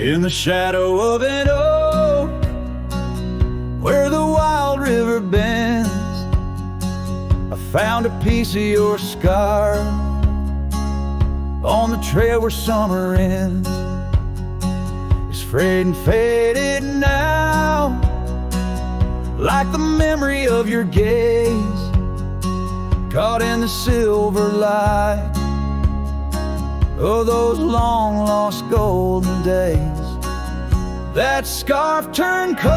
In the shadow of an oak, where the wild river bends, I found a piece of your scar on the trail where summer ends. It's frayed and faded now, like the memory of your gaze, caught in the silver light of those long-lost golden days. That scarf turned cold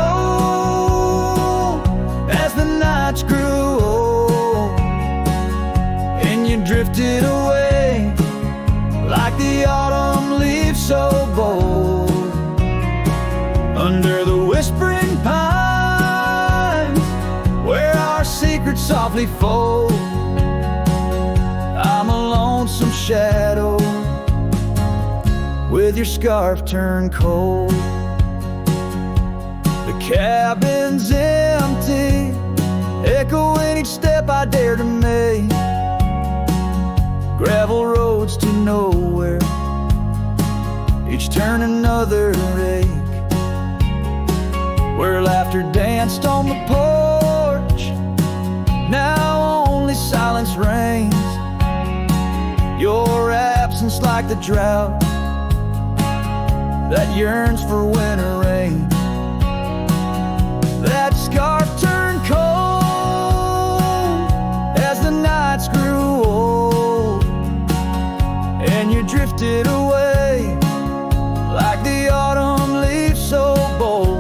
as the nights grew old, and you drifted away like the autumn leaves so bold. Under the whispering pines, where our secrets softly fold, I'm a lonesome shadow with your scarf turned cold. The cabin's empty, echoing each step I dare to make. Gravel roads to nowhere, each turn another ache. Where laughter danced on the porch, now only silence reigns. Your absence like the drought that yearns for winter rain. That scarf turned cold as the nights grew old, and you drifted away like the autumn leaves so bold.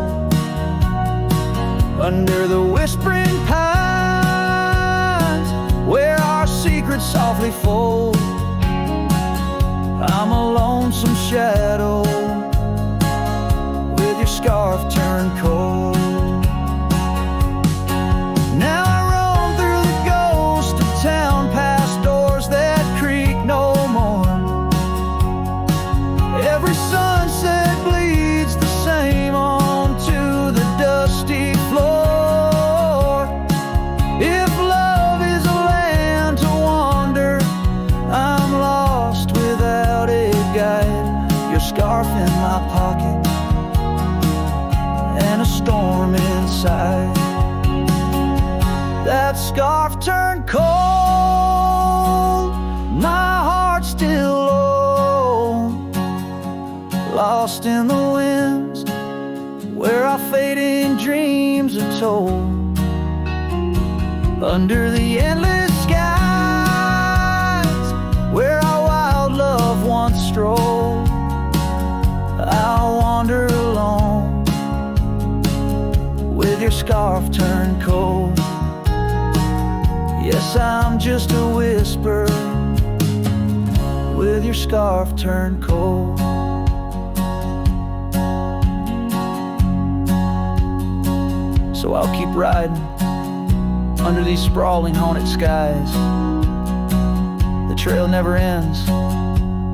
Under the whispering pines, where our secrets softly fold, I'm a lonesome shadow with your scarf turned cold. Now I roam through the ghost of town, past doors that creak no more. Every sunset bleeds the same onto the dusty floor. If love is a land to wander, I'm lost without a guide. Your scarf in my pocket and a storm inside. That scarf turned cold, my heart still low, lost in the winds where our fading dreams are told. Under the endless skies where our wild love once strolled, I'll wander alone with your scarf turned cold. Yes, I'm just a whisper with your scarf turned cold. So I'll keep riding under these sprawling haunted skies. The trail never ends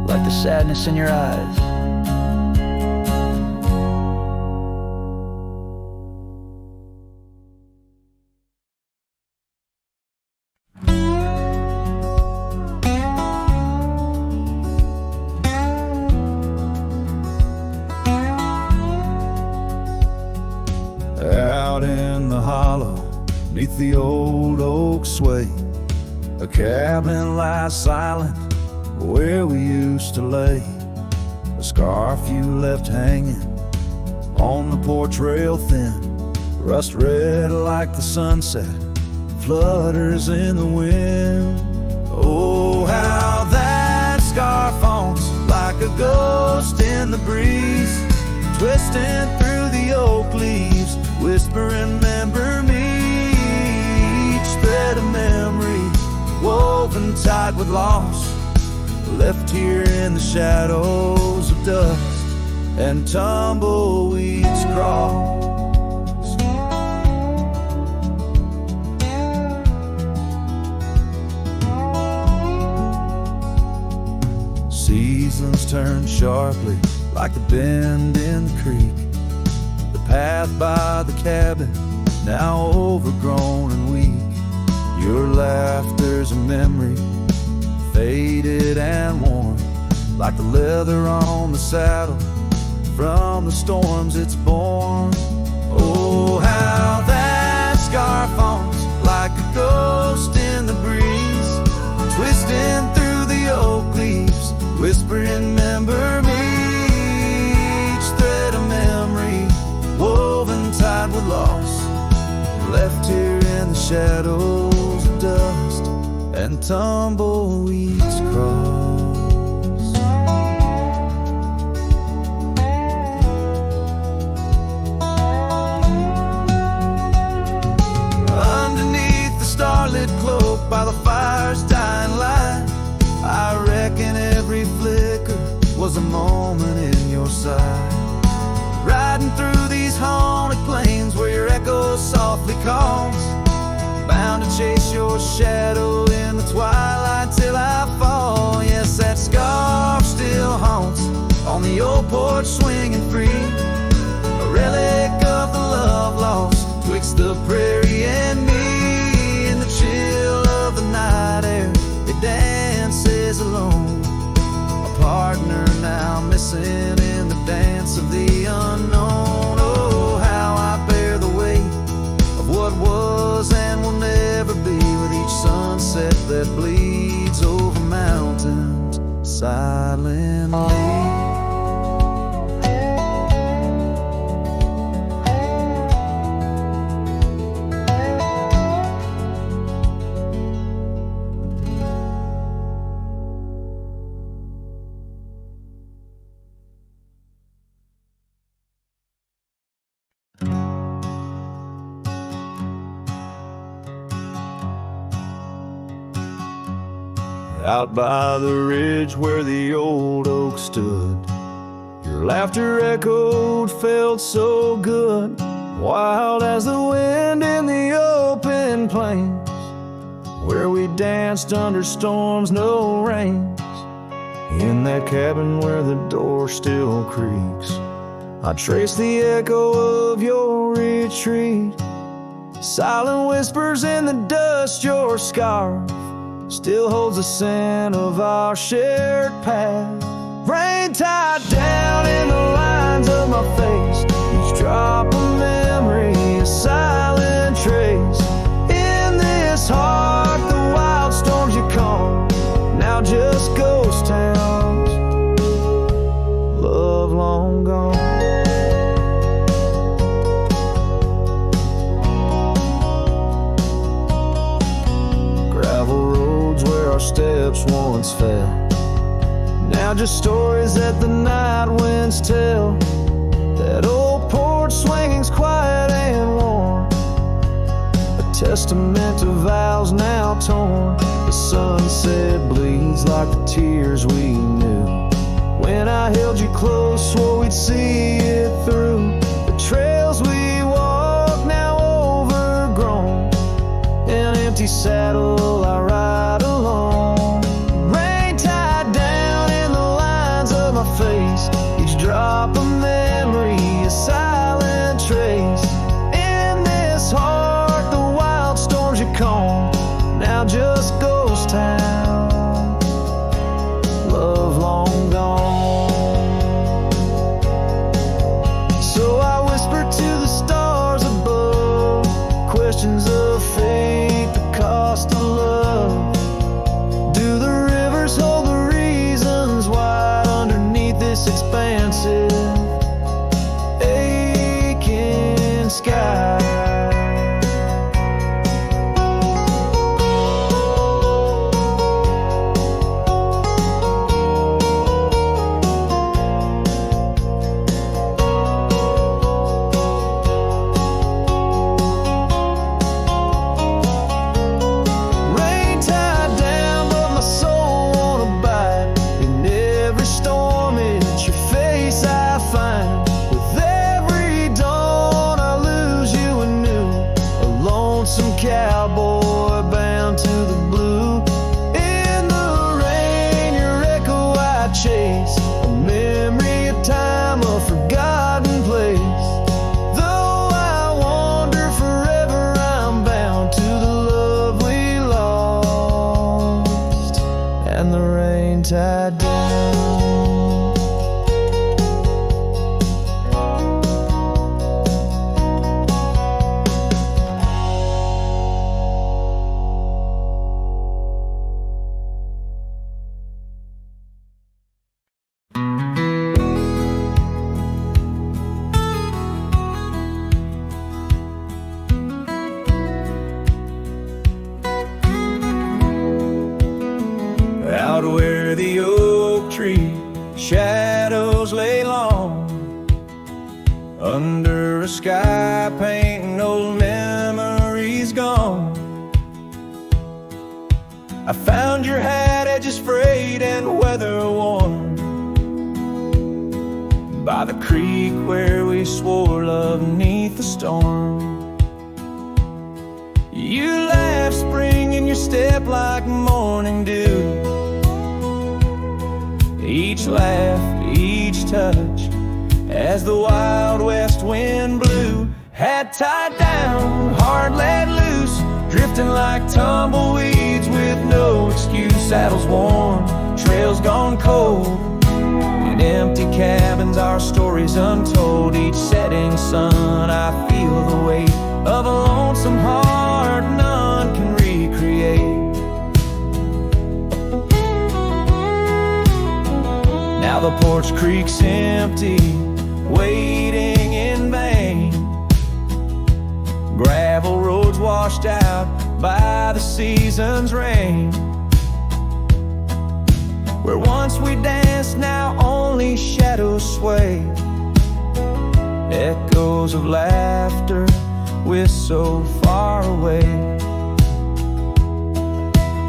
like the sadness in your eyes. Out in the hollow, neath the old oak sway, a cabin lies silent where we used to lay. A scarf you left hanging on the porch rail thin, rust red like the sunset, flutters in the wind. Oh, how that scarf haunts like a ghost in the breeze, twisting through the oak leaves, whispering, remember me. Each thread of memory woven tight with loss, left here in the shadows of dust and tumbleweeds cross. Seasons turn sharply like the bend in the creek. The path by the cabin, now overgrown and weak. Your laughter's a memory, faded and worn, like the leather on the saddle, from the storms it's born. Oh, how that scarf haunts like a ghost in the breeze, twisting through the oak leaves, whispering, remember me. Each thread of memory, woven tied with loss, left here in the shadows of dust and tumbleweeds cross. Underneath the starlit cloak by the fire's dying light, I reckon every flicker was a moment in your sight. Riding through these haunted plains where your echo softly calls, bound to chase your shadow in the twilight till I fall. Yes, that scarf still haunts on the old porch swinging free, a relic of the love lost twixt the prairie and me. In the chill of the night air, it dances alone, a partner now missing in the dance of the unknown. Oh, how I bear the weight of what was and will never be, with each sunset that bleeds over mountains silently. Out by the ridge where the old oak stood, your laughter echoed, felt so good, wild as the wind in the open plains, where we danced under storms, no rains. In that cabin where the door still creaks, I trace the echo of your retreat, silent whispers in the dust. Your scarf still holds the scent of our shared past. Rain tied down in the lines of my face, each drop of memory a silent trace. In this heart the wild storms you calm, now just ghost towns, love long gone. Gravel roads where our steps once fell, now just stories that the night winds tell. That old porch swinging's quiet and warm, a testament to vows now torn. The sunset bleeds like the tears we knew. When I held you close, swore we'd see it through. The trails we walk now overgrown, an empty saddle I ride alone. Rain tied down in the lines of my face, each drop of memory a silent trace. In this heart the wild storms you calm, now just ghost town, love long gone. So I whisper to the stars above, questions of fate, the cost of love. Do the rivers hold the reasons why underneath this expansive, aching sky? Rain tied down, but my soul won't abide. In every storm, it's your face I find. With every dawn, I lose you anew. A lonesome cowboy bound to the blue. In the rain, your echo I chase, a memory of time, a forgotten place. Though I wander forever, I'm bound to the love we lost, and the rain tied down. out where the oak tree shadows lay long, under a sky painting old memories gone. I found your hat, edges frayed and weather worn, by the creek where we swore love 'neath the storm. You laughed, spring in your step like morning dew. Each laugh, each touch, as the wild west wind blew. Hat tied down, heart let loose, drifting like tumbleweeds with no excuse. Saddles worn, trails gone cold, in empty cabins our stories untold. Each setting sun I feel the weight of a lonesome heart none can recreate. Now the porch creek's empty, waiting in vain. Gravel roads washed out by the season's rain. Where once we danced, now only shadows sway. Echoes of laughter, we're so far away.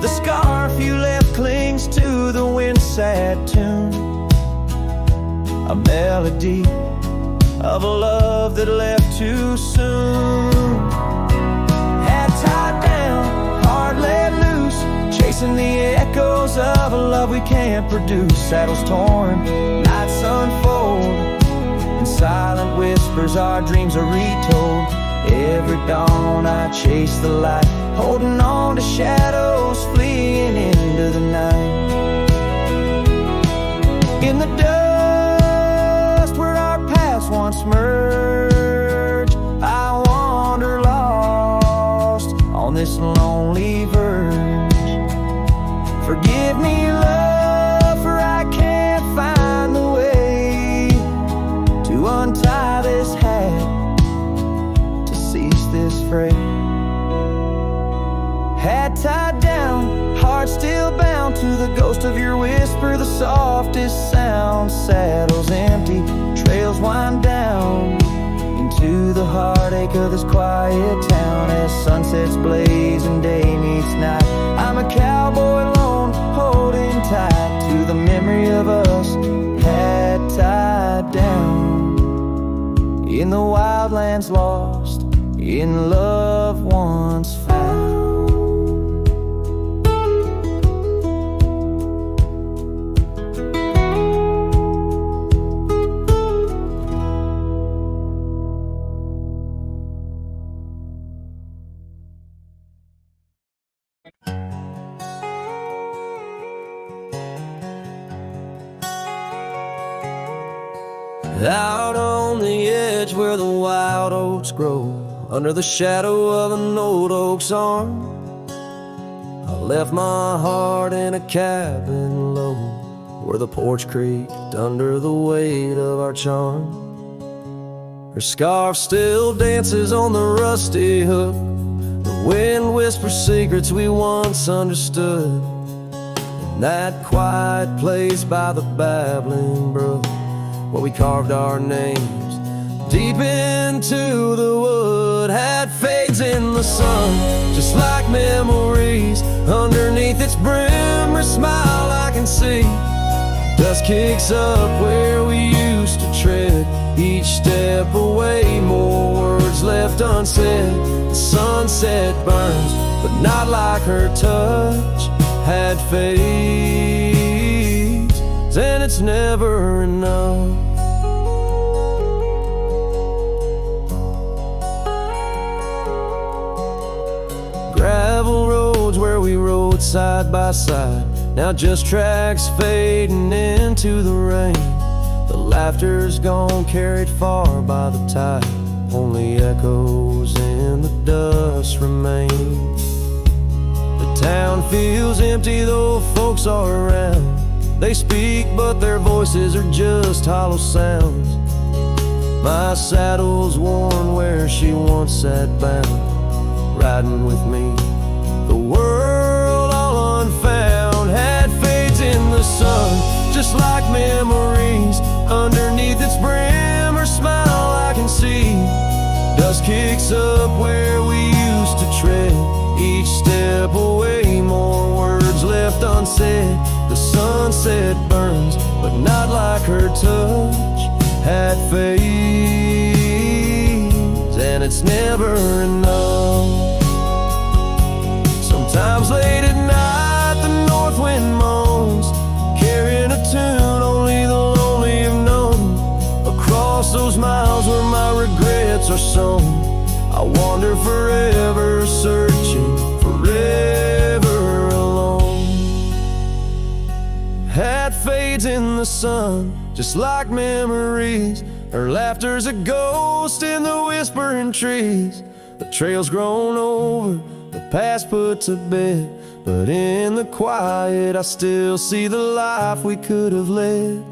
The scarf you left clings to the wind-sad tune, a melody of a love that left too soon. Hat tied down, heart let loose, chasing the echoes of a love we can't produce. Saddles torn, nights unfold, in silent whispers our dreams are retold. Every dawn I chase the light, holding on to shadows, fleeing into the night. In the dust where our paths once merged, I wander lost on this lonely verge. Forgive me, love, for I can't find the way to untie this hat, to cease this fray. Hat tied down, heart still bound to the ghost of your whisper, the softest sound. Saddles empty, trails wind down into the heartache of this quiet town. As sunsets blaze and day meets night, I'm a cowboy alone, holding tight to the memory of us. Hat tied down, in the wildlands lost, in love once found. Out on the edge where the wild oats grow, under the shadow of an old oak's arm, I left my heart in a cabin low, where the porch creaked under the weight of our charm. Her scarf still dances on the rusty hook, the wind whispers secrets we once understood. In that quiet place by the babbling brook, where we carved our names deep into the wood. Hat fades in the sun, just like memories. Underneath its brim, her smile I can see. Dust kicks up where we used to tread, each step away, more words left unsaid. The sunset burns, but not like her touch. Hat fades, and it's never enough. Gravel roads where we rode side by side, now just tracks fading into the rain. The laughter's gone, carried far by the tide, only echoes in the dust remain. The town feels empty though folks are around. They speak but their voices are just hollow sounds. My saddle's worn where she once sat bound, riding with me, the world all unfound. Hat fades us up where we used to tread. Each step away, more words left unsaid. The sunset burns, but not like her touch. Hat fades, and it's never enough. Sometimes late at night, the north wind moans, carrying a tune only the lonely have known. Across those miles where my regrets are sown, I wander forever, searching, forever alone. Hat fades in the sun, just like memories. Her laughter's a ghost in the whispering trees. The trail's grown over, the past put to bed, but in the quiet I still see the life we could have led.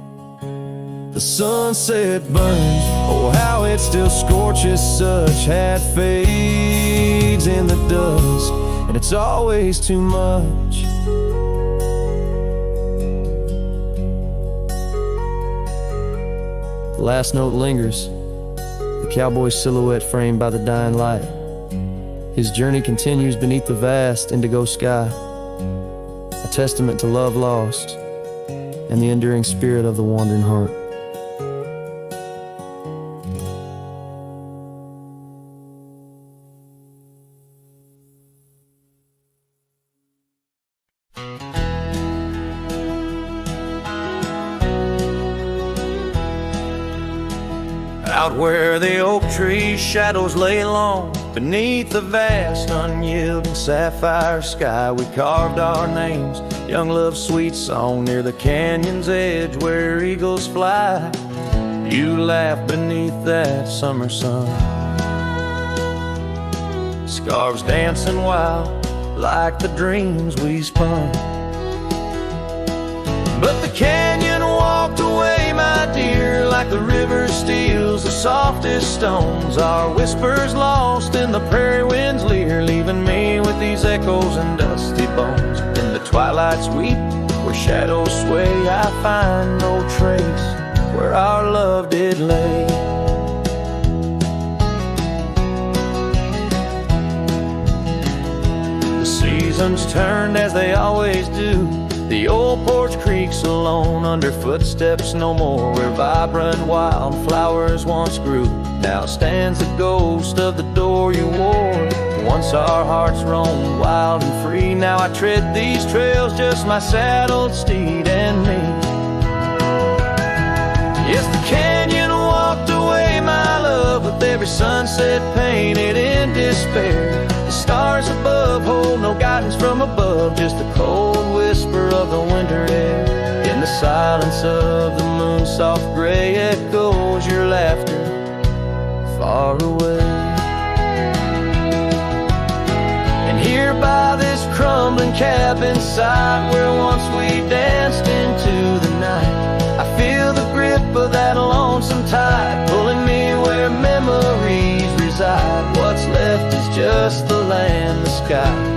The sunset burns, oh how it still scorches such. Hat fades in the dust, and it's always too much. The last note lingers, the cowboy's silhouette framed by the dying light. His journey continues beneath the vast indigo sky, a testament to love lost and the enduring spirit of the wandering heart. Out where the oak tree's shadows lay long, beneath the vast unyielding sapphire sky, we carved our names, young love's sweet song, near the canyon's edge where eagles fly. You laughed beneath that summer sun, scarves dancing wild like the dreams we spun. But the canyon walked away, my dear, like the river steals the softest stones. Our whispers lost in the prairie wind's leer, leaving me with these echoes and dusty bones. In the twilight sweep, where shadows sway, I find no trace where our love did lay. The seasons turned as they always do. The old porch creaks alone under footsteps no more, where vibrant wildflowers once grew. Now stands the ghost of the door you wore. Once our hearts roamed wild and free, now I tread these trails, just my saddled steed and me. Yes, the canyon walked away, my love, with every sunset painted in despair. The stars above hold no guidance from above, just a cold whisper of the winter air. In the silence of the moon's soft gray echoes your laughter far away. And here by this crumbling cabin site, where once we danced into the night, I feel the grip of that lonesome tide, pulling me where memories reside. What's left is just the land, the sky,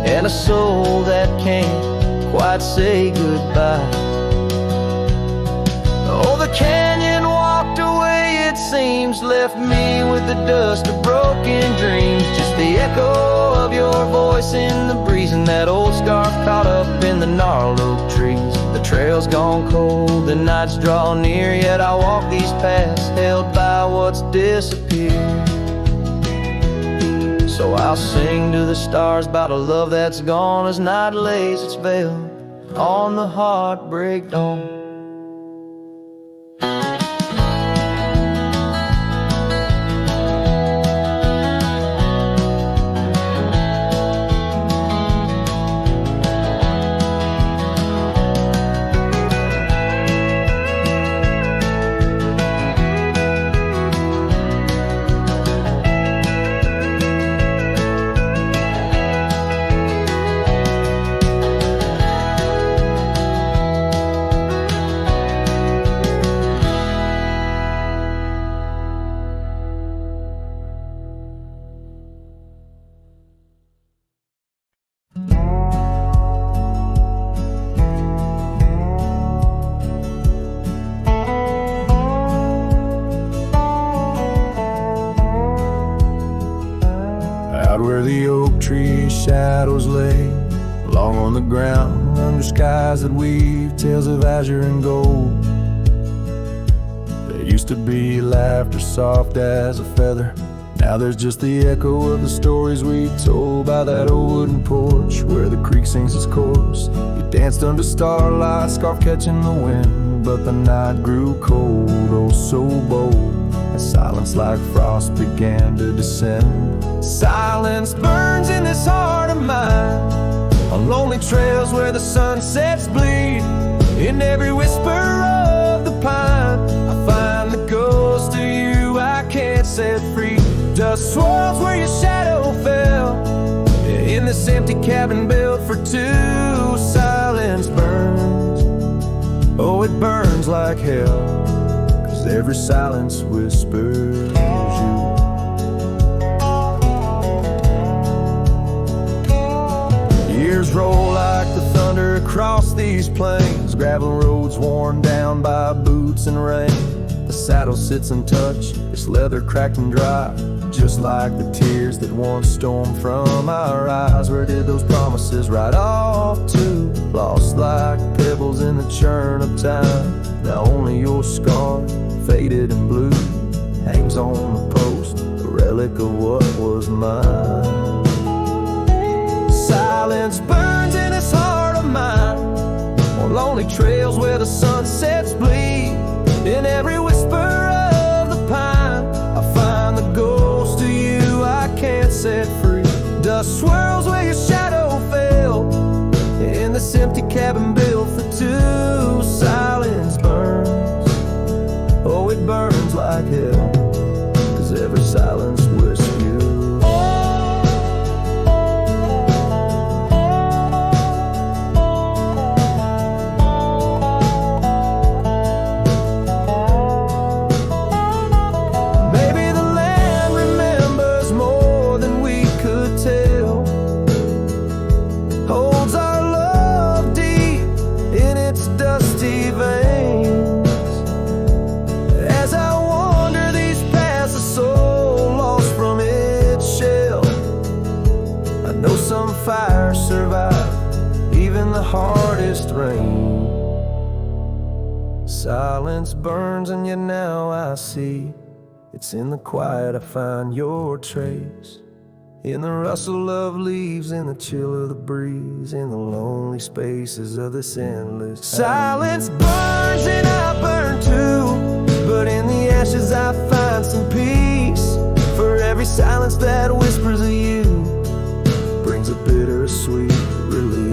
and a soul that can't quite say goodbye. Oh, the canyon walked away, it seems, left me with the dust of broken dreams, just the echo of your voice in the breeze, and that old scarf caught up in the gnarled oak trees. The trail's gone cold, the nights draw near, yet I walk these paths held by what's disappeared. So I'll sing to the stars about a love that's gone, as night lays its veil on the heartbreak dawn. shadows lay long on the ground, under skies that weave tales of azure and gold. There used to be laughter soft as a feather. Now there's just the echo of the stories we told by that old wooden porch where the creek sings its chorus. You danced under starlight, scarf catching the wind, but the night grew cold, oh so bold, as silence like frost began to descend. Silence burns in this heart of mine, on lonely trails where the sunsets bleed. In every whisper of the pine, I find the ghost of you I can't set free. Dust swirls where your shadow fell, in this empty cabin built for two. Silence burns, oh it burns like hell, 'cause every silence whispers you. Years roll like the thunder across these plains, gravel roads worn down by boots and rain. The saddle sits untouched, its leather cracked and dry, just like the tears that once stormed from our eyes. Where did those promises ride off to? Lost like pebbles in the churn of time. Now only your scar, faded and blue, hangs on the post, a relic of what was mine. Silence burns in this heart of mine, on lonely trails where the sunsets bleed. In every whisper of the pine, I find the ghost of you I can't set free. Dust swirls where your shadow fell, in this empty cabin built for two. Silence burns, oh it burns like hell, 'cause every silence whispers you. Fire survive even the hardest rain. Silence burns and yet now I see, it's in the quiet I find your trace. In the rustle of leaves, in the chill of the breeze, in the lonely spaces of this endless silence burns and I burn too, but in the ashes I find some peace. For every silence that whispers of you brings a bittersweet release.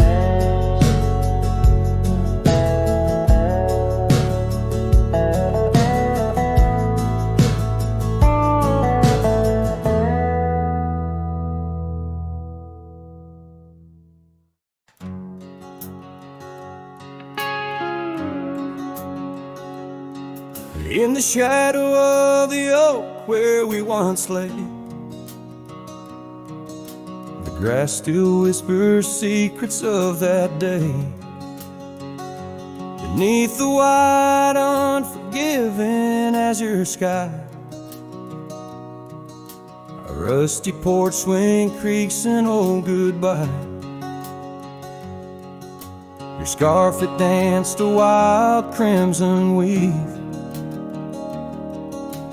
In the shadow of the oak where we once lay, grass still whispers secrets of that day. Beneath the wide, unforgiving azure sky, a rusty porch swing creaks an old goodbye. Your scarf it danced a wild crimson weave,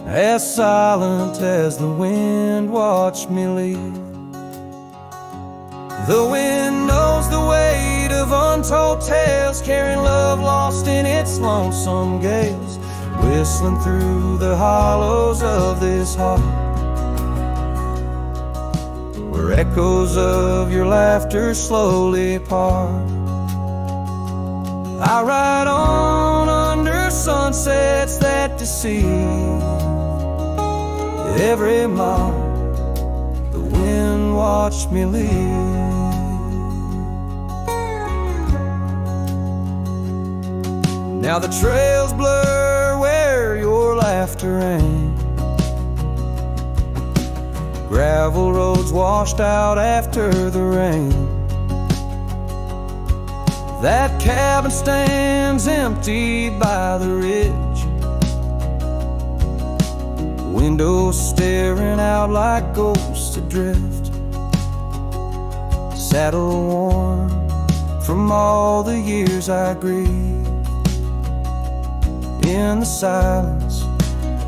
as silent as the wind watched me leave. The wind knows the weight of untold tales, carrying love lost in its lonesome gales, whistling through the hollows of this heart, where echoes of your laughter slowly part. I ride on under sunsets that deceive. Every mile the wind watched me leave. Now the trails blur where your laughter rang, gravel roads washed out after the rain. That cabin stands empty by the ridge, windows staring out like ghosts adrift. saddle worn from all the years I grieved. In the silence,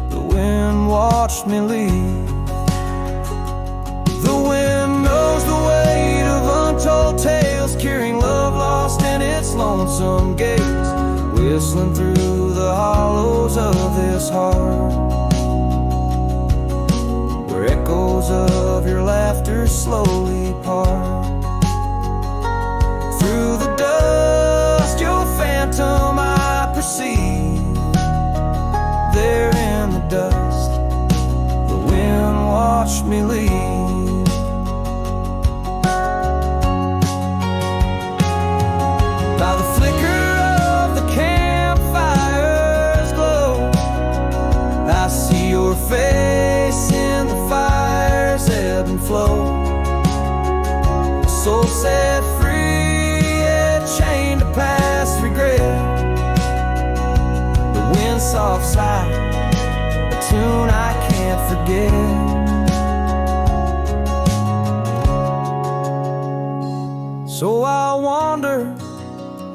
the wind watched me leave. The wind knows the weight of untold tales, carrying love lost in its lonesome gates, whistling through the hollows of this heart, where echoes of your laughter slowly part. Through the dust, your phantom I perceive. There in the dust, the wind watched me leave. By the flicker of the campfire's glow, I see your face in the fire's ebb and flow. A soul set free, yet chained to past regret. The wind's soft sigh, a tune I can't forget. So I wander,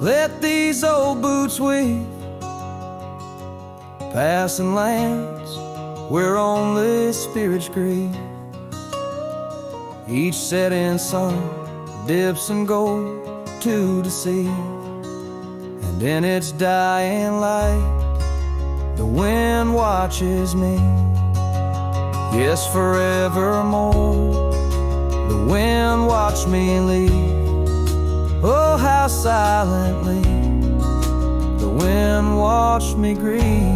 let these old boots weave, passing lands where only spirits grieve. Each setting sun dips in gold to deceive, and in its dying light, the wind watches me. Yes, forevermore, the wind watched me leave. Oh, how silently the wind watched me grieve.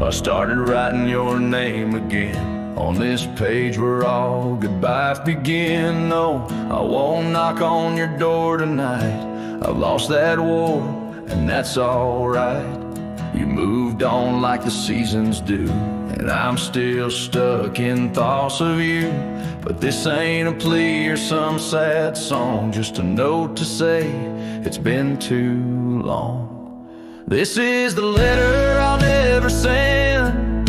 I started writing your name again on this page where all goodbyes begin. No, I won't knock on your door tonight. I've lost that war, and that's alright. You moved on like the seasons do, and I'm still stuck in thoughts of you. But this ain't a plea or some sad song, just a note to say it's been too long. This is the letter I'll never send,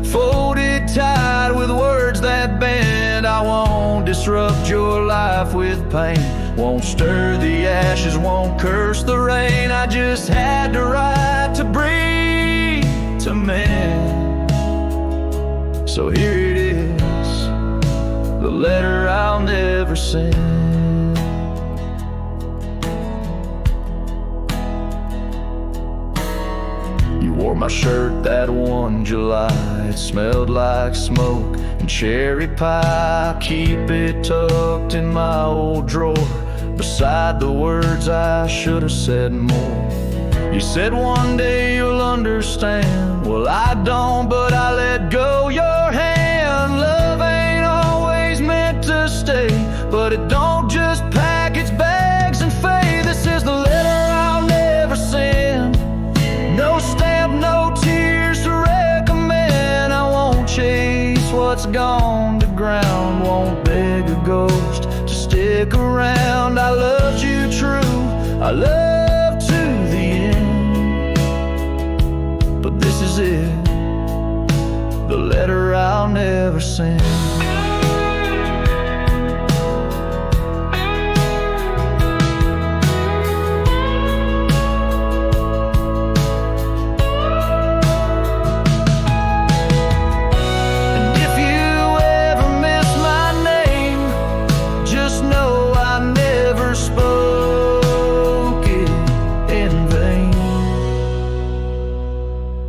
folded tight with words that bend. I won't disrupt your life with pain, won't stir the ashes, won't curse the rain. I just had to write to breathe, to mend. So here it is, the letter I'll never send. Wore my shirt that one July, it smelled like smoke and cherry pie. I keep it tucked in my old drawer, beside the words I should have said more. You said one day you'll understand. Well, I don't, but I let go your hand. Love ain't always meant to stay, but it don't just pack its bags and fade. This is the letter I'll never send. No stamp, no tears to recommend. I won't chase what's gone to ground, won't beg a ghost to stick around. I loved you true, I love to the end. But this is it, the letter I'll never send.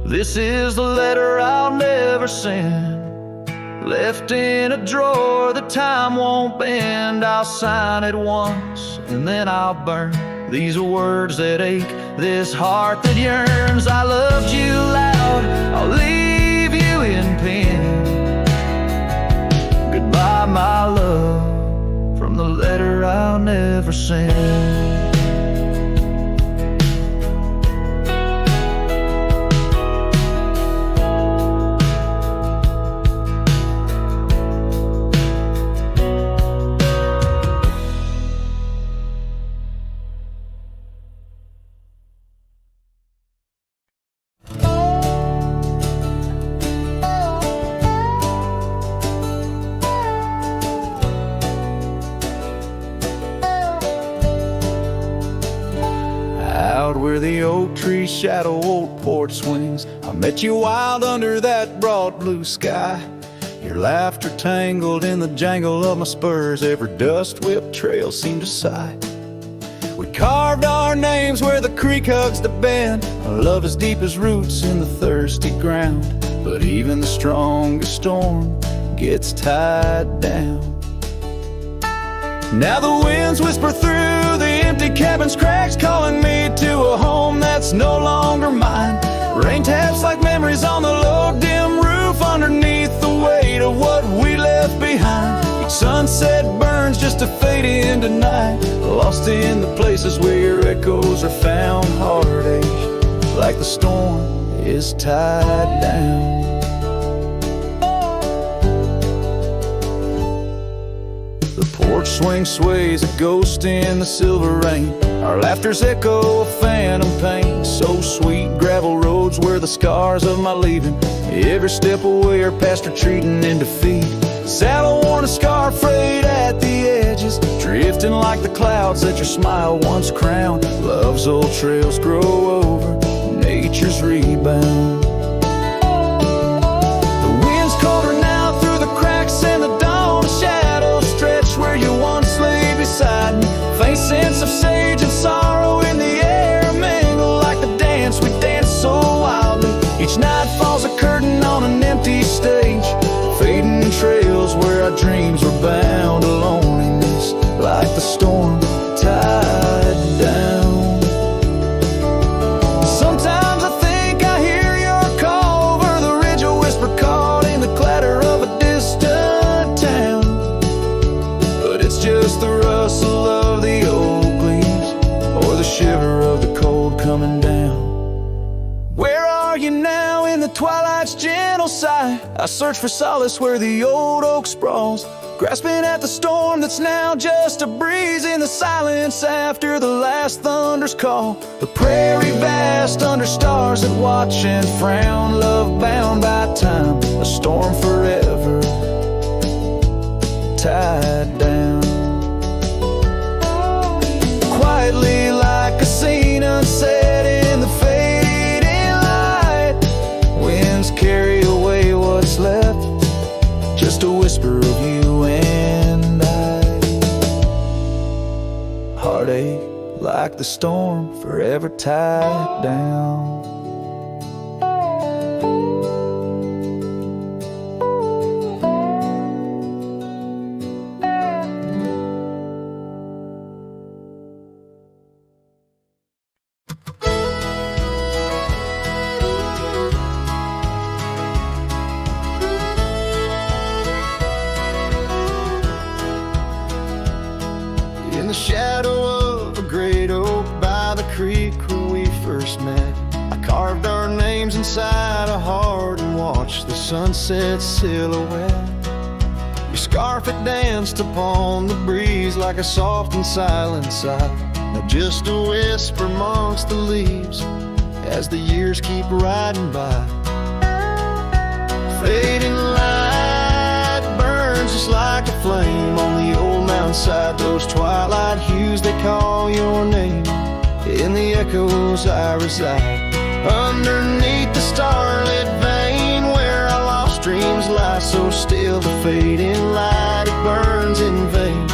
This is the letter I'll never send, left in a drawer that time won't bend. I'll sign it once and then I'll burn these words that ache, this heart that yearns. I loved you loud, I'll leave you in pen. Goodbye, my love, from the letter I'll never send. cloud where the oak trees shadow old porch swings. I met you wild under that broad blue sky. Your laughter tangled in the jangle of my spurs. Every dust-whipped trail seemed to sigh. We carved our names where the creek hugs the bend. Our love as deep as roots in the thirsty ground. But even the strongest storm gets tied down. Now the winds whisper through the empty cabin's cracks, calling me to a home that's no longer mine. Rain taps like memories on the low dim roof, underneath the weight of what we left behind. Each sunset burns just to fade into night, lost in the places where your echoes are found. Heartache like the storm is tied down. The porch swing sways a ghost in the silver rain. Our laughter's echo a phantom pain. So sweet, gravel roads were the scars of my leaving. Every step away are past retreating in defeat. Saddle worn a scar frayed at the edges, drifting like the clouds that your smile once crowned. Love's old trails grow over nature's rebound. The wind's colder now through the cracks in the dawn. The shadows stretch where you once lay beside me. Faint sense of sage and sorrow in the air mingle like the dance we danced so wildly. Each night falls a curtain on an empty stage, fading trails where our dreams were bound to loneliness like the storm tied down. Sometimes I think I hear your call over the ridge, a whisper caught in the clatter of a distant town. But it's just the rustle of the oak leaves or the shiver of the cold coming down. Where are you now in the twilight's gentle sigh? I search for solace where the old oak sprawls, grasping at the storm that's now just a breeze in the silence after the last thunder's call. The prairie vast under stars that watch and frown, love bound by time, a storm forever tied down. Quietly like a scene unset in the fading light, winds carry away what's left, just a whisper of you and I. Heartache like the storm forever tied down. In the shadow of a great oak by the creek where we first met, I carved our names inside a heart and watched the sunset silhouette. Your scarf had danced upon the breeze like a soft and silent sigh, now just a whisper amongst the leaves as the years keep riding by. Fading light burns just like a flame on the old mountainside. Those twilight hues, they call your name. In the echoes I reside, underneath the starlit vein where our lost dreams lie so still. The fading light, it burns in vain,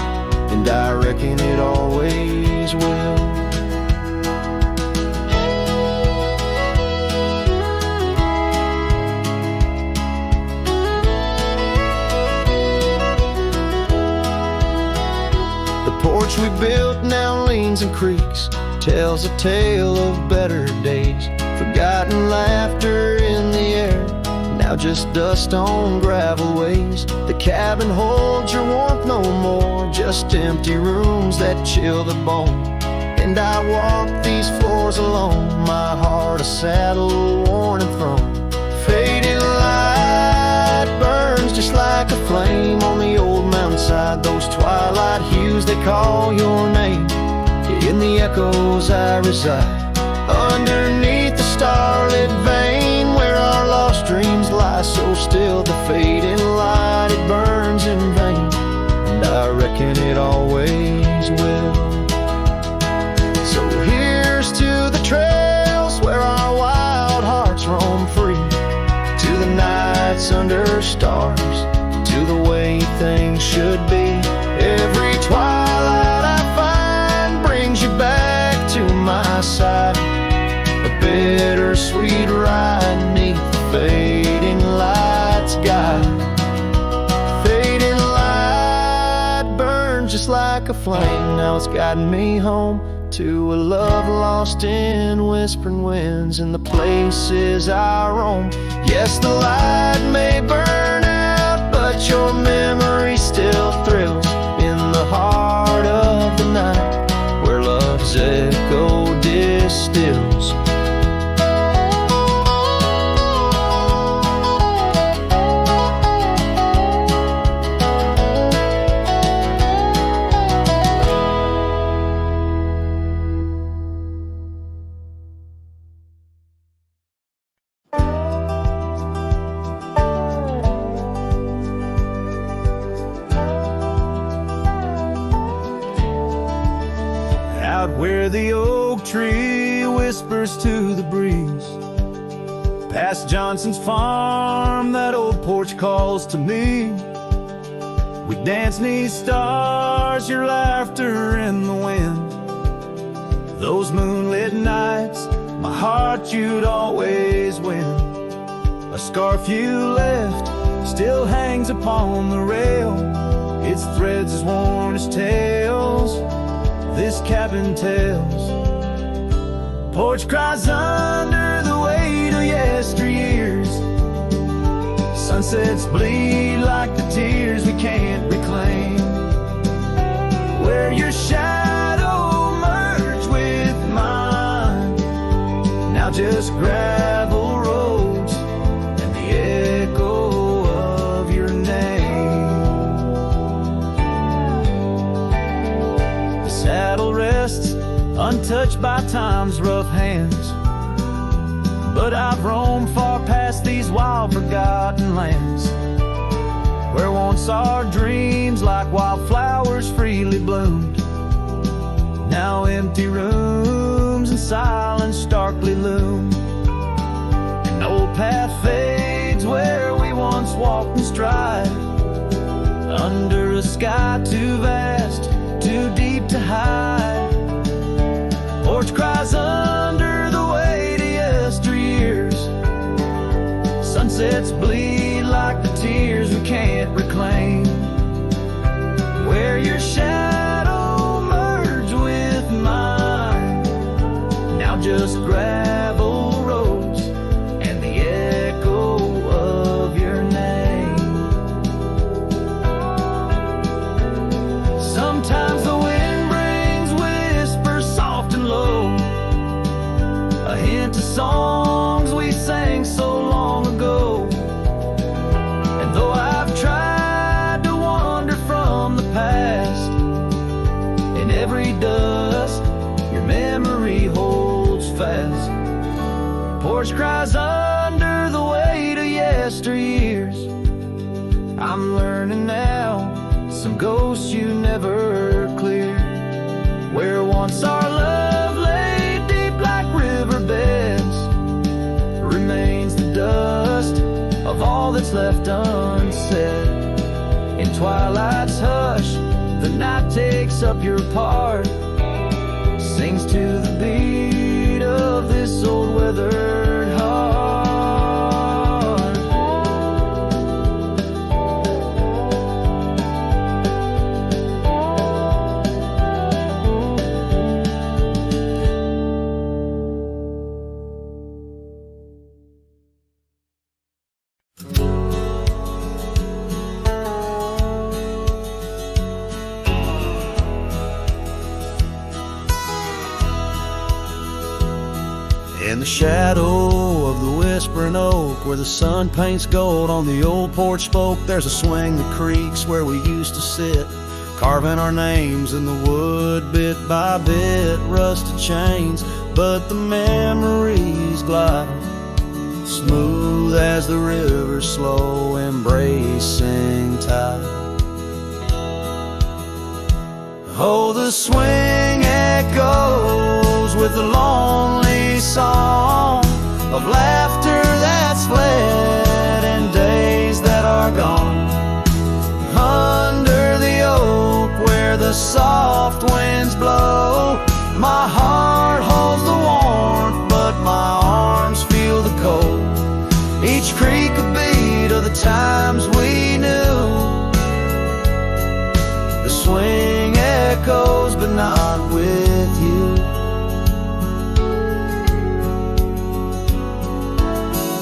and I reckon it always will. Porch we built now leans and creaks, tells a tale of better days. Forgotten laughter in the air, now just dust on gravel ways. The cabin holds your warmth no more, just empty rooms that chill the bone. And I walk these floors alone, my heart a saddle worn and thrown. Fading light burns just like a flame on the old mountainside. Those twilight hues, they call your name. In the echoes I reside, underneath the starlit vein where our lost dreams lie so still. The fading light, it burns in vain, and I reckon it always will. So here's to the things should be. Every twilight I find brings you back to my side. A bittersweet ride 'neath the fading light's guide. Fading light burns just like a flame. Now it's guiding me home to a love lost in whispering winds in the places I roam. Yes, the light may burn out, but your memory still thrills in the heart of the night where love's echo distills. Where the oak tree whispers to the breeze, past Johnson's farm, that old porch calls to me. We dance 'neath stars, your laughter in the wind. Those moonlit nights, my heart you'd always win. A scarf you left still hangs upon the rail, its threads as worn as tales this cabin tells. Porch cries under the weight of yesteryears. Sunsets bleed like the tears we can't reclaim. Where your shadow merged with mine, now just gravel roads and the echo of your name. The saddle rests untouched by time's rough hands, but I've roamed far past these wild forgotten lands, where once our dreams like wildflowers freely bloomed. Now empty rooms and silence starkly loom. An old path fades where we once walked in stride, under a sky too vast, too deep to hide. Porch cries under the weight of yesteryears. Sunsets bleed like the tears we can't reclaim. Where your shadow merged with mine, now just gravel roads and the echo of your name. Sometimes the wind brings whispers soft and low, a hint of songs we sang so long ago. And though I've tried to wander from the past, in every dust your memory holds fast. Porch cries under the weight of yesteryears. I'm learning now, some ghosts you never cleared. Where once our love lay deep like riverbeds, remains the dust of all that's left unsaid. In twilight's hush, the night takes up your part, sings to the beat of this old weathered heart. In the shadow of the whispering oak, where the sun paints gold on the old porch spoke, there's a swing that creaks where we used to sit, carving our names in the wood bit by bit. Rusted chains, but the memories glide smooth as the river's slow embracing tide. Oh, the swing echoes with the lonely song of laughter that's fled and days that are gone. echoes, but not with you.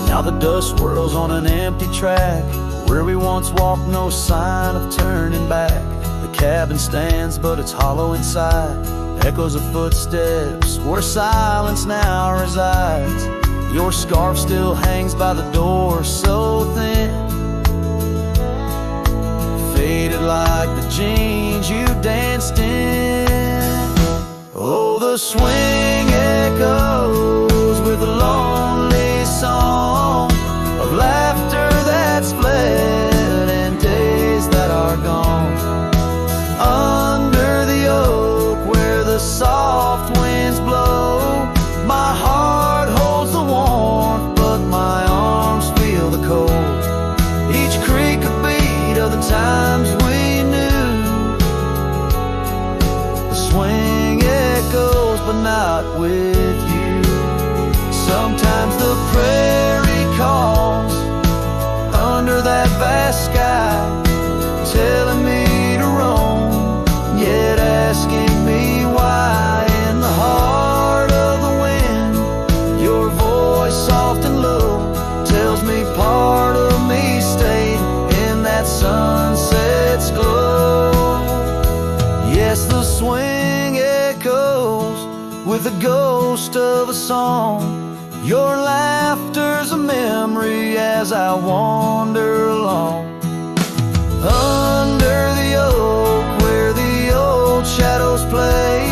Now the dust swirls on an empty track. Where we once walked, no sign of turning back. The cabin stands, but it's hollow inside. Echoes of footsteps where silence now resides. Your scarf still hangs by the door, so thin, faded like the jeans you danced in. Oh, the swing echoes with a lonely song of laughter that's fled and days that are gone. Under the oak where the soft winds blow, my heart holds the warmth, but my arms feel the cold. Each creak a beat of the times we knew. The swing echoes, but not with you. Sometimes the prairie calls under that vast sky, telling me to roam, yet asking me why. In the heart of the wind, your voice soft and low tells me part of me stayed in that sunset's glow. Yes, the swing echoes with the ghost of a song. Your laughter's a memory as I wander along. Under the oak where the old shadows play,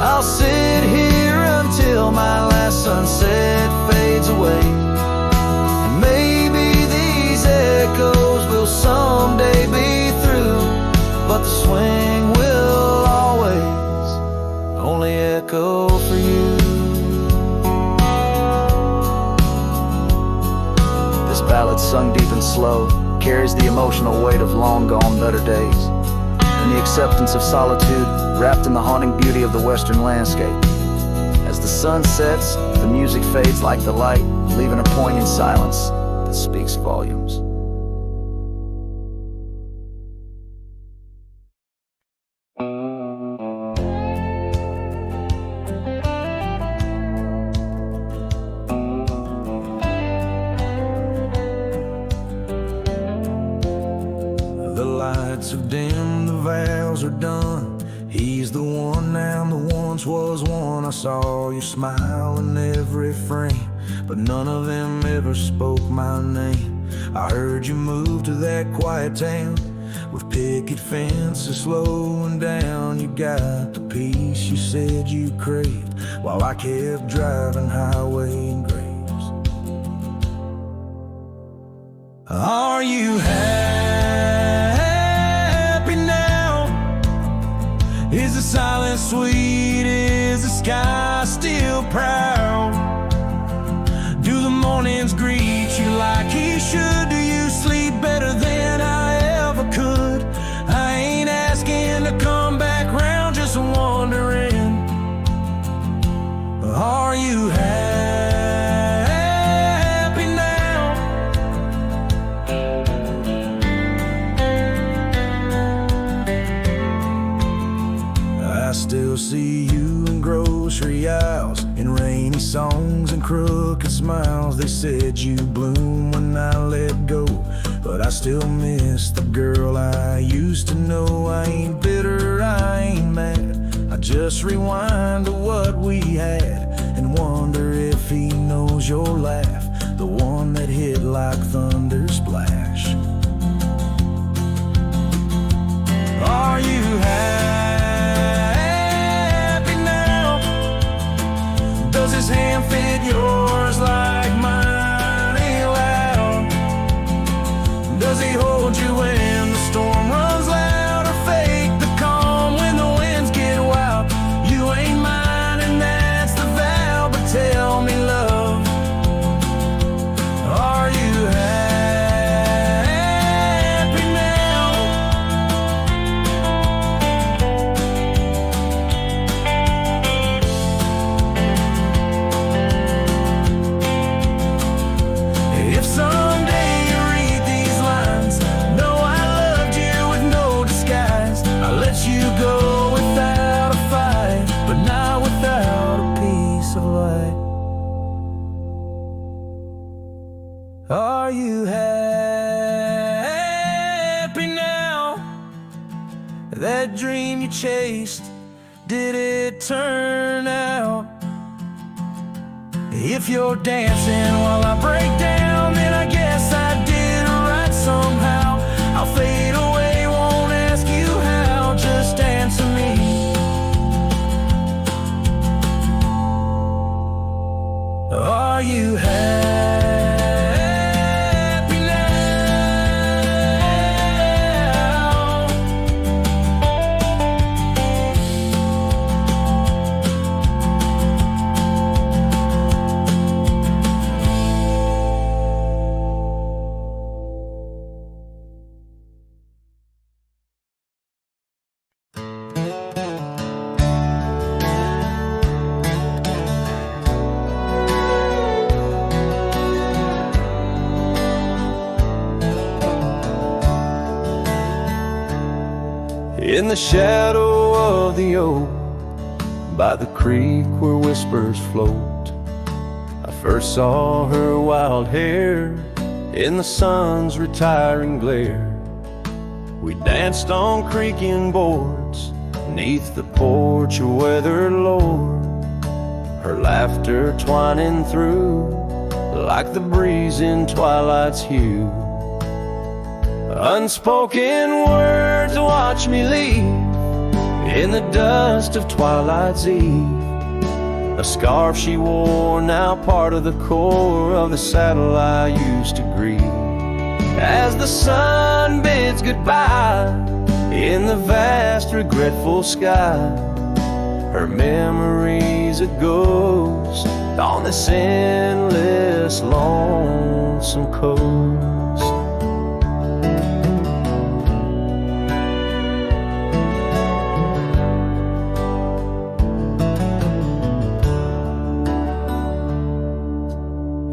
I'll sit here until my last sunset fades away. And maybe these echoes will someday be through, but the swing will always only echo for you. This ballad, sung deep and slow, carries the emotional weight of long gone better days, and the acceptance of solitude wrapped in the haunting beauty of the western landscape. As the sun sets, the music fades like the light, leaving a poignant silence that speaks volumes. The lights have dimmed, the vows are done. He's the one now, the once was one. I saw you smile in every frame, but none of them ever spoke my name. I heard you move to that quiet town with picket fences slowing down. You got the peace you said you craved while I kept driving highway graves. Are you happy now? Is the silence sweet? Is the sky still proud? Do the mornings greet you like he should? Do you sleep better than I ever could? I ain't asking to come back round, just wondering. Are you happy now? I still see you in grocery aisles, in rainy songs and crooked smiles. They said you bloom when I let go, but I still miss the girl I used to know. I ain't bitter, I ain't mad. I just rewind to what we had and wonder if he knows your laugh, the one that hit like thunder splash. Are you happy now? Does his hand fit yours like mine ain't loud? Does he hold you when the storm runs loud, or fake the calm when the winds get wild? You ain't mine and that's the vow, but tell me, love, are you happy now? taste did it turn out? If you're dancing while I break down, then I guess I did right somehow. I'll fade away, won't ask you how, just answer me. Are you happy now? In the shadow of the oak, by the creek where whispers float, I first saw her wild hair in the sun's retiring glare. We danced on creaking boards neath the porch of weathered lore, her laughter twining through like the breeze in twilight's hue. Unspoken words watch me leave in the dust of twilight's eve. A scarf she wore, now part of the core of the saddle I used to grieve. As the sun bids goodbye in the vast regretful sky, her memory's a ghost on this endless lonesome coast.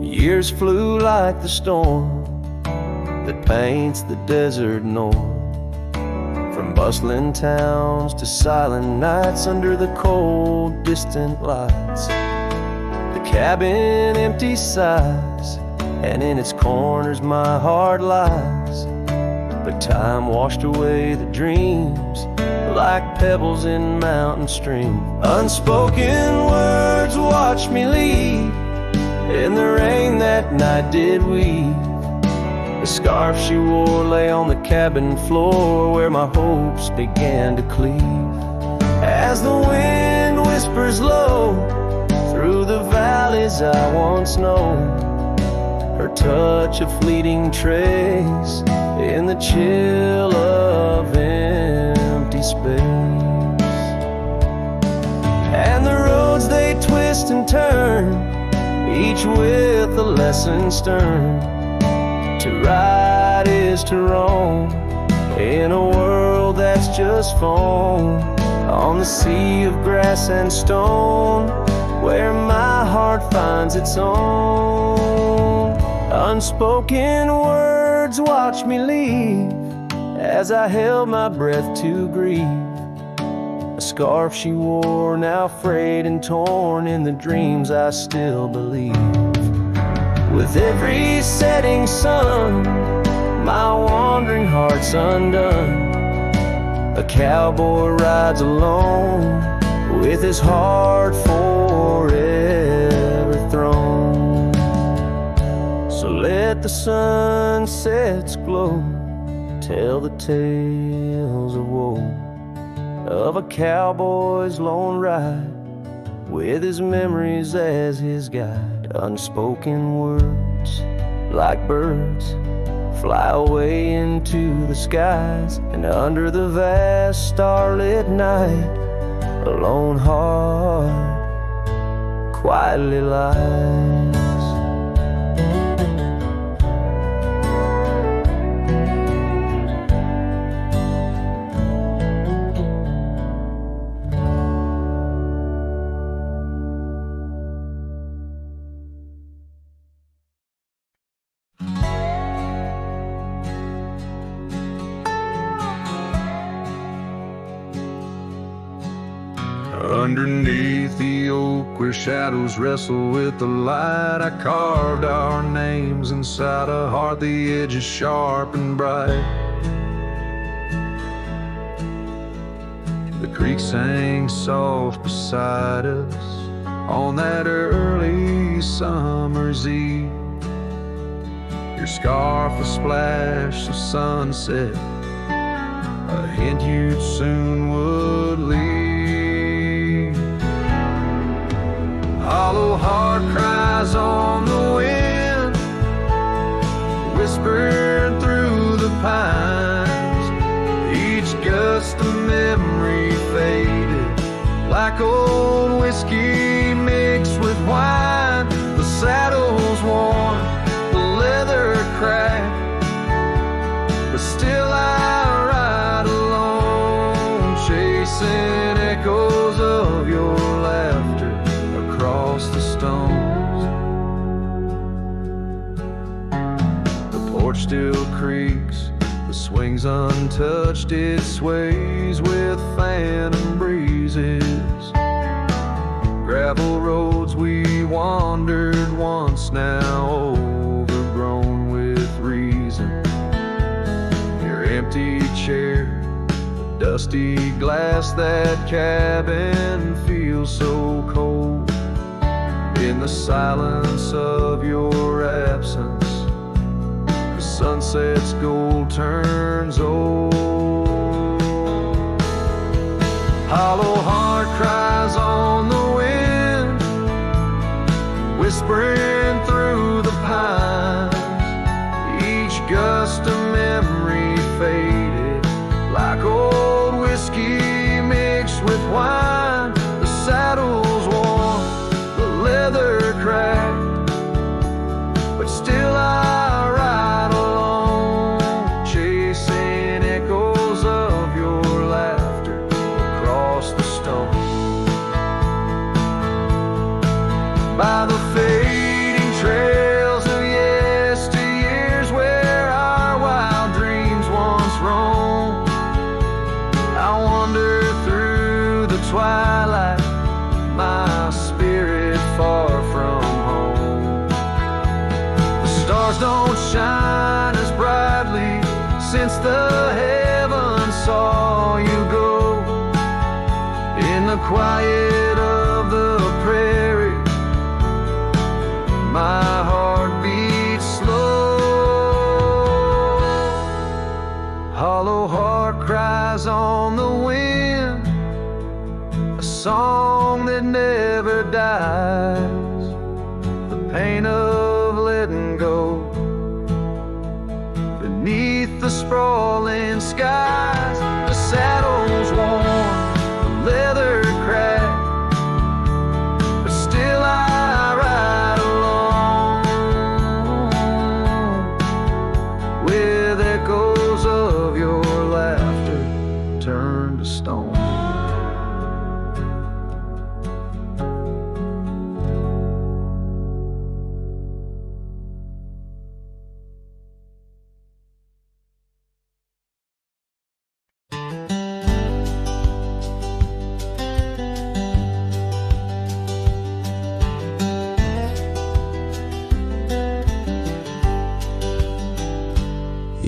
Years flew like the storm that paints the desert north, from bustling towns to silent nights under the cold, distant lights. The cabin empty sighs, and in its corners my heart lies. But time washed away the dreams like pebbles in mountain stream. Unspoken words watch me leave in the rain that night did weave. The scarf she wore lay on the cabin floor where my hopes began to cleave. As the wind whispers low through the valleys I once known, her touch a fleeting trace in the chill of empty space. And the roads they twist and turn, each with a lesson stern. To right is to wrong in a world that's just foam, on the sea of grass and stone where my heart finds its own. Unspoken words watch me leave as I held my breath to grieve. A scarf she wore, now frayed and torn in the dreams I still believe. With every setting sun, my wandering heart's undone. A cowboy rides alone with his heart forever thrown. So let the sunsets glow, tell the tales of woe, of a cowboy's lone ride with his memories as his guide. Unspoken words like birds fly away into the skies, and under the vast starlit night a lone heart quietly lies. Underneath the oak where shadows wrestle with the light, I carved our names inside a heart, the edges sharp and bright. The creek sang soft beside us on that early summer's eve. Your scarf a splash of sunset, a hint you soon would leave. Hollow heart cries on the wind, whispered through the pines. Each gust of memory faded like old whiskey mixed with wine. The saddle's worn, the leather cracked, but still I ride alone, chasing echoes of your laughter across the stones. The porch still creaks, the swing's untouched, it sways with phantom breezes. Gravel roads we wandered once, now overgrown with reason. Your empty chair, the dusty glass, that cabin feels so cold. In the silence of your absence, the sunset's gold turns old. Hollow heart cries on the wind, whispering through the pines. Each gust of memory faded like old whiskey mixed with wine. The saddle's worn, the leather cracked, but still I ride alone, chasing echoes of your laughter across the stone. By the fading trails of yesteryears where our wild dreams once roamed, I wander through the twilight, my spirit far from home. The stars don't shine as brightly since the heavens saw you go. In the quiet of the prairie, my heart beats slow. Hollow heart cries on the wind, a song that never dies. The pain of letting go beneath the sprawling skies. The saddle's worn, the leather cracked, but still I ride alone, with echoes of your laughter turned to stone.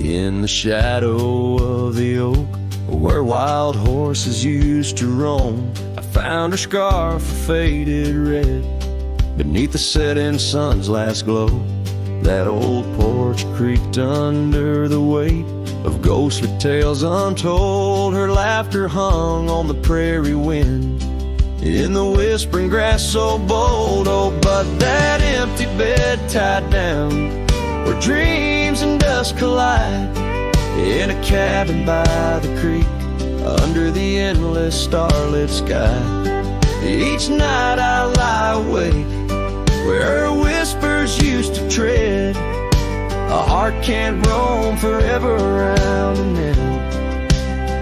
In the shadow of the oak, where wild horses used to roam, I found her scarf a faded red beneath the setting sun's last glow. That old porch creaked under the weight of ghostly tales untold. Her laughter hung on the prairie wind, in the whispering grass so bold. Oh, but that empty bed tied down, where dreams and dust collide, in a cabin by the creek, under the endless starlit sky. Each night I lie awake, where her whispers used to tread. A heart can't roam forever around an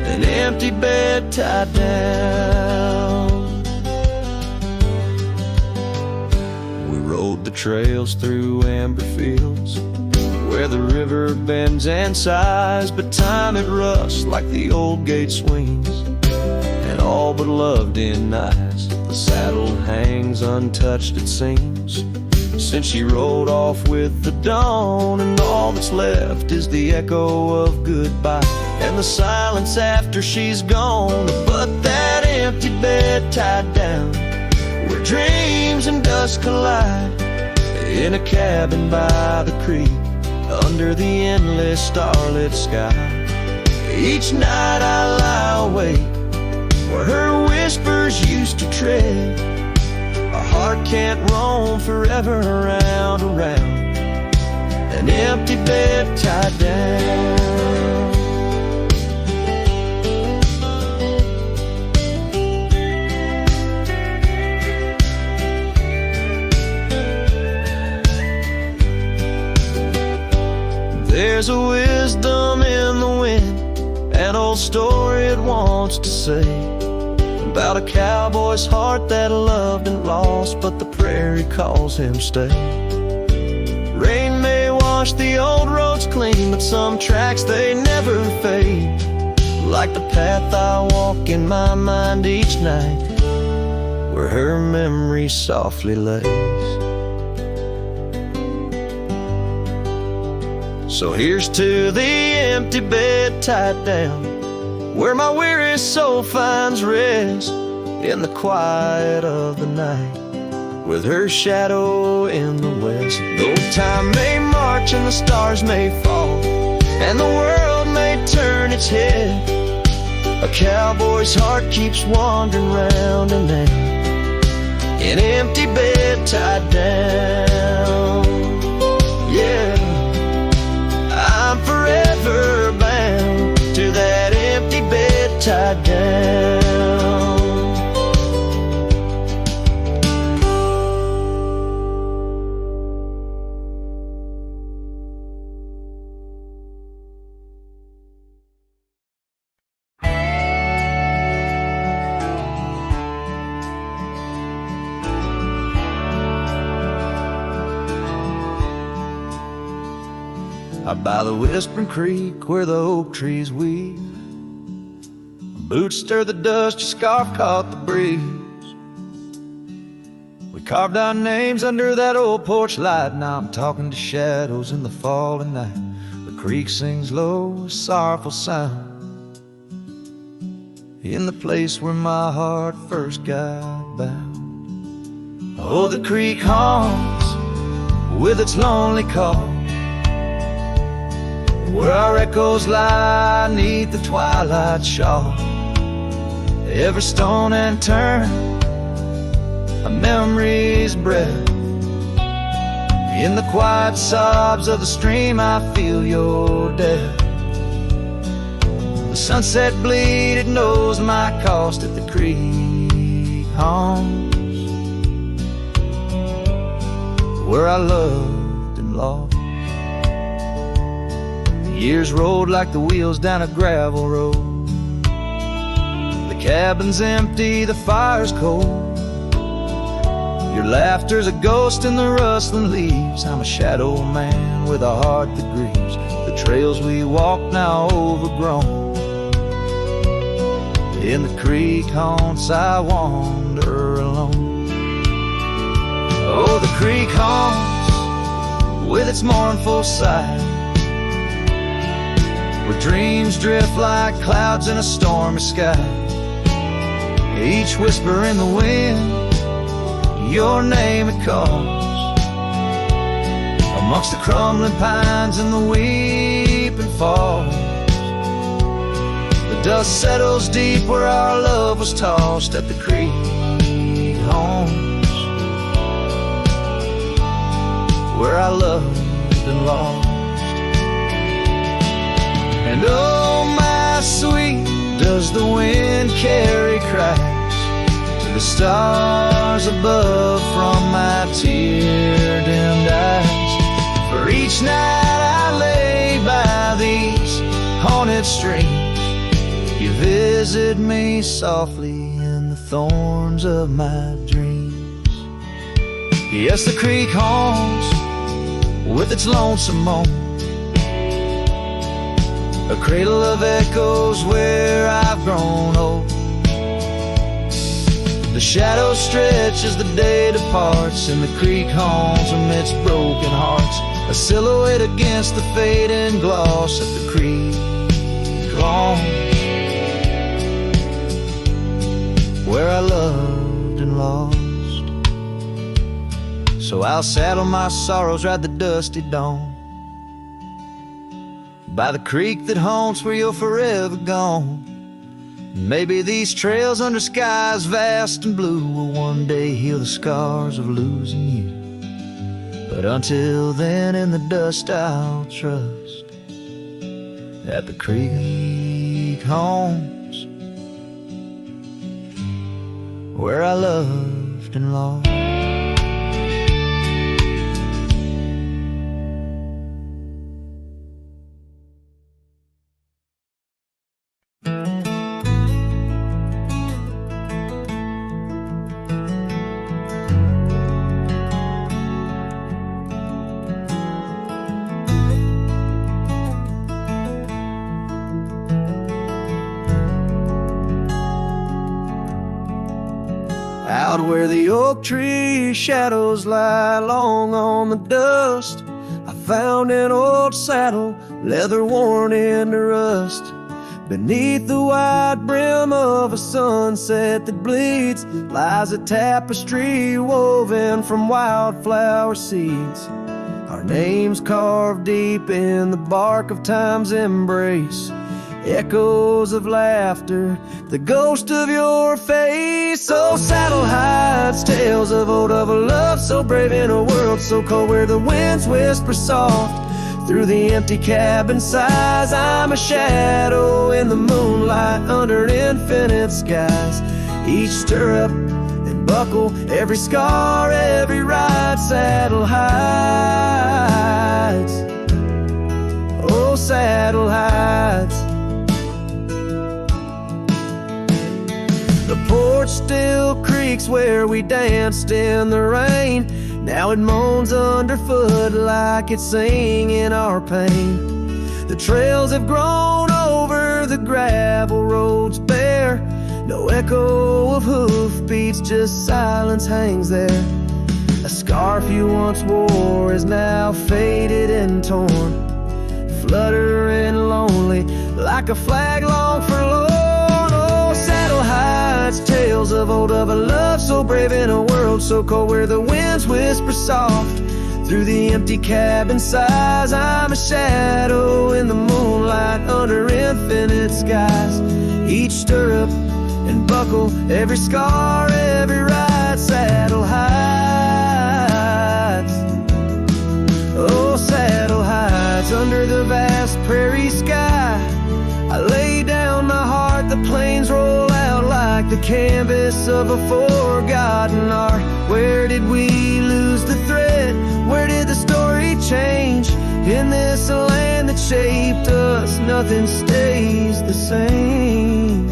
an empty bed tied down. We rode the trails through amber fields, where the river bends and sighs, but time it rusts like the old gate swings, and all but love denies. The saddle hangs untouched, it seems, since she rode off with the dawn, and all that's left is the echo of goodbye and the silence after she's gone. But that bed tied down, where dreams and dust collide, in a cabin by the creek, under the endless starlit sky. Each night I lie awake, where her whispers used to tread. A heart can't roam forever around, an empty bed tied down. There's a wisdom in the wind, an old story it wants to say, about a cowboy's heart that loved and lost, but the prairie calls him stay. Rain may wash the old roads clean, but some tracks they never fade, like the path I walk in my mind each night, where her memory softly lays. So here's to the empty bed tied down, where my weary soul finds rest, in the quiet of the night, with her shadow in the west. Though time may march and the stars may fall, and the world may turn its head, a cowboy's heart keeps wandering round and round, an empty bed tied down. Yeah, I'm forever bound to that empty bed tied down. Out by the whispering creek where the oak trees weave, boots stir the dust, your scarf caught the breeze. We carved our names under that old porch light. Now I'm talking to shadows in the falling night. The creek sings low, a sorrowful sound, in the place where my heart first got bound. Oh, the creek haunts with its lonely call, where our echoes lie neath the twilight shawl. Every stone and turn, a memory's breath. In the quiet sobs of the stream, I feel your death. The sunset bleed, it knows my cost at the creek haunts, where I loved and lost. Years rolled like the wheels down a gravel road. The cabin's empty, the fire's cold. Your laughter's a ghost in the rustling leaves. I'm a shadow man with a heart that grieves. The trails we walk now overgrown. In the creek haunts I wander alone. Oh, the creek haunts with its mournful sight, where dreams drift like clouds in a stormy sky. Each whisper in the wind, your name it calls, amongst the crumbling pines and the weeping falls. The dust settles deep where our love was tossed at the creek homes, where I loved and lost. And oh, my sweet, does the wind carry Christ to the stars above from my tear-dimmed eyes? For each night I lay by these haunted streams, you visit me softly in the thorns of my dreams. Yes, the creek haunts with its lonesome moan, a cradle of echoes where I've grown old. The shadows stretch as the day departs, and the creek haunts amidst broken hearts, a silhouette against the fading gloss at the creek haunts, where I love lost. So I'll saddle my sorrows, ride the dusty dawn by the creek that haunts where you're forever gone. Maybe these trails under skies vast and blue will one day heal the scars of losing you. But until then, in the dust I'll trust that the creek haunts where I loved and lost. Out where the oak tree shadows lie long on the dust, I found an old saddle, leather worn into rust. Beneath the wide brim of a sunset that bleeds lies a tapestry woven from wildflower seeds. Our names carved deep in the bark of time's embrace, echoes of laughter, the ghost of your face. Oh, saddle hides tales of old, of a love so brave in a world so cold, where the winds whisper soft through the empty cabin sighs. I'm a shadow in the moonlight under infinite skies. Each stirrup and buckle, every scar, every ride, saddle hides. Oh, saddle hides. The porch still creaks where we danced in the rain. Now it moans underfoot like it's singing our pain. The trails have grown over the gravel roads bare. No echo of hoofbeats, just silence hangs there. A scarf you once wore is now faded and torn, fluttering lonely like a flag long forlorn. Saddle hides tales of old, of a love so brave in a world so cold, where the winds whisper soft through the empty cabin sighs. I'm a shadow in the moonlight under infinite skies. Each stirrup and buckle, every scar, every ride, saddle hides. Oh, saddle hides under the vast prairie sky. I lay down my heart, the plains roll out like the canvas of a forgotten art. Where did we lose the thread? Where did the story change? In this land that shaped us, nothing stays the same.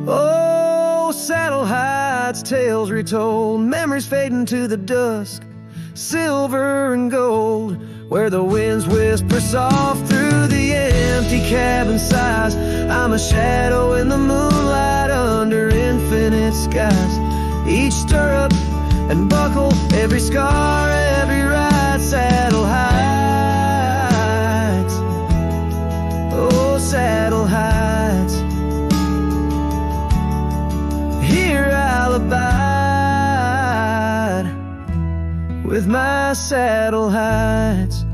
Oh, saddle hides, tales retold, memories fading to the dusk, silver and gold, where the winds whisper soft through the empty cabin sighs. I'm a shadow in the moonlight under infinite skies. Each stirrup and buckle, every scar, every ride, saddle hides. Oh, saddle hides. Here I'll abide with my saddle hides.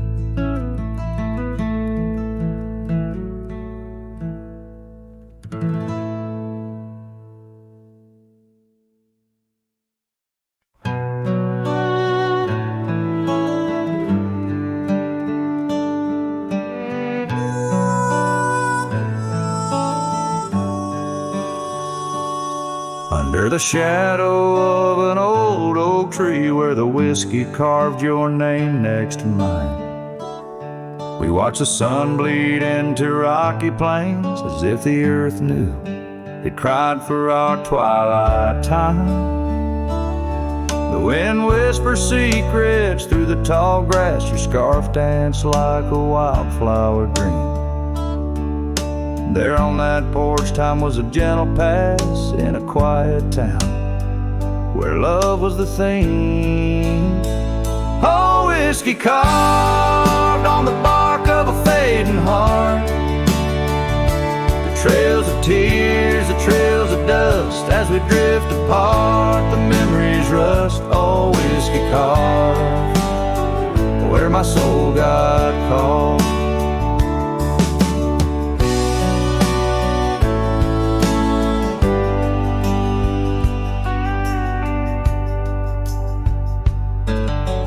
Under the shadow of an old oak tree where the whiskey carved your name next to mine, we watched the sun bleed into rocky plains as if the earth knew it cried for our twilight time. The wind whispers secrets through the tall grass. Your scarf danced like a wildflower dream. There on that porch, time was a gentle pass in a quiet town where love was the theme. Oh, whiskey carved on the bark of a fading heart. The trails of tears, the trails of dust. As we drift apart, the memories rust. Oh, whiskey carved where my soul got caught.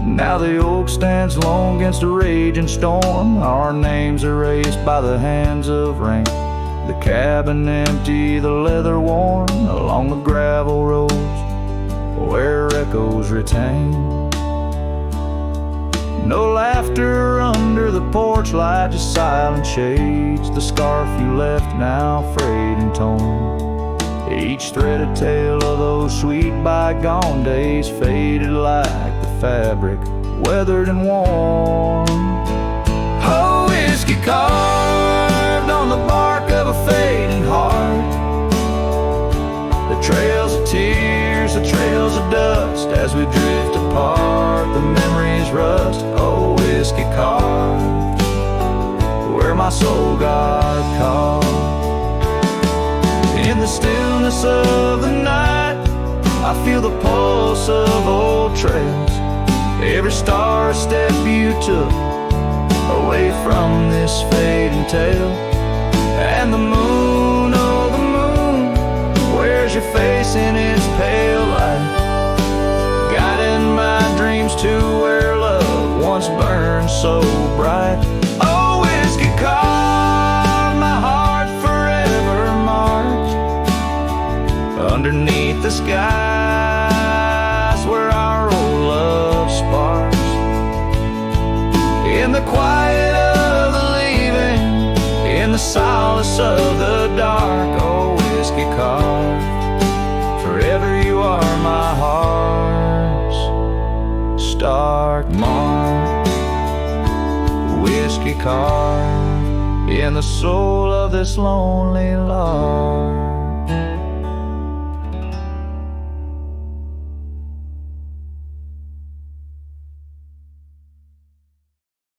Now the oak stands lone against a raging storm, our names erased by the hands of rain. The cabin empty, the leather worn, along the gravel roads where echoes retain. No laughter under the porch light, just silent shades. The scarf you left now frayed and torn, each thread a tale of those sweet bygone days, faded like the fabric, weathered and worn. Oh, whiskey carved on the bark of a fading heart. The trails of tears, the trails of dust. As we drift apart, the memories rust. Oh, whiskey carved where my soul got caught. In the stillness of the night, I feel the pulse of old trails. Every star step you took away from this fading tale. And the moon, oh the moon, wears your face in its pale light, guiding my dreams to where love once burned so bright. Oh, whiskey carved my heart forever marked underneath the skies where our old love sparks. In the quiet of the leaving, in the solace of the dark. Oh, whiskey carved, forever you are my heart's stark mark. Whiskey carved in the soul of this lonely lark.